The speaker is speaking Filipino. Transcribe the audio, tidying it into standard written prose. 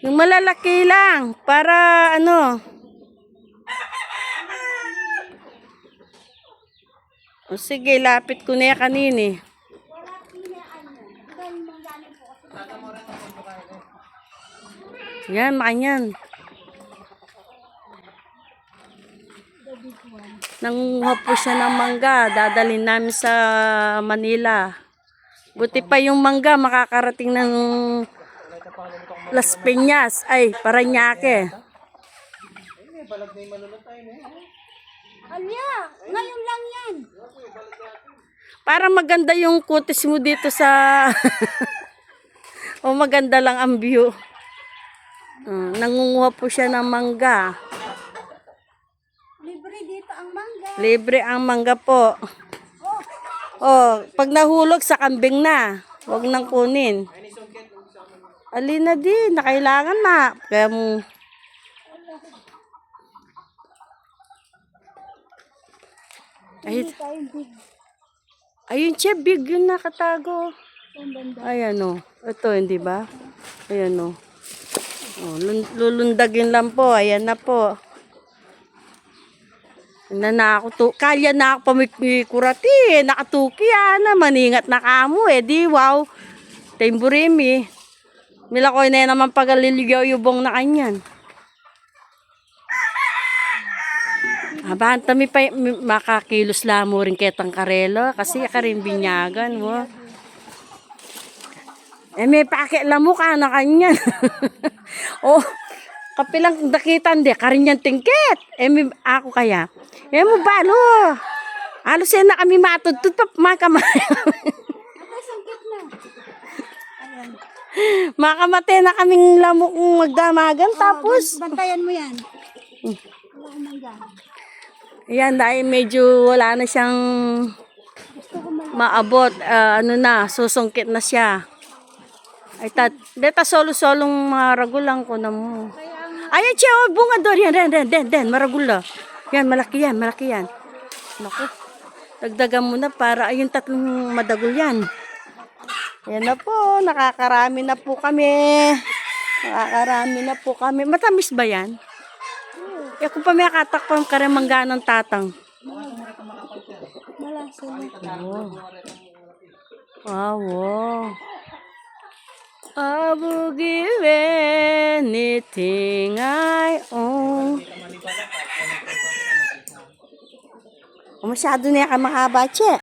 Yung malalaki lang, para ano. O sige, lapit ko na yan kanini. Yan, makanyan. Nangunguha po siya ng mangga. Dadalhin namin sa Manila. Buti pa yung mangga, makakarating ng Las Piñas. Ay, Parañaque. Alya, ngayon lang yan. Para maganda yung kutis mo dito sa... o maganda lang ang view. Nangunguha po siya ng mangga. Libre dito ang mangga. Libre ang mangga po. Oh, pag nahulog sa kambing na, huwag nang kunin. Alina din, na kailangan na. Kaya mo... Ayun siya, big yun nakatago. Ayan o. Ito, hindi ba? Ayan o. Oh, lulundagin lang po. Ayan na po. Kalya na ako pamikurati. Nakatuki na. Maningat na kamo eh. Di wow. Timburimi. Mila ko na naman pagaliligaw yubong na kanyan. Abahan tami pa makakilos lamo rin ketang karelo. Kasi akarin binyagan. Wow. Eh may pakilamo ka na kanyan. Oh, kapilang dakitan de, karin yan tingket. Eh may ako kaya. Eh mo balo. Alos yan na kami matutut pa makamay. Makamate na kaming lamok magdamagan tapos. Bantayan mo yan. Wala mangga. Ayan, dahil medyo wala na siyang maabot. Ano na, susungkit na siya. Ay, deta solo-solong maragulang ko na mo. Ayan siya, oh, bunga doon. Yan, maragula. Yan, malaki yan. Naku, dagdagan mo na para ayun tatlong madagul yan. Ayan na po, nakakarami na po kami. Matamis ba yan? Eh, kung pa may katakpang karamangga ng tatang. Malasa na. Wow. I will give anything I own. Masyado na yan mahaba, che.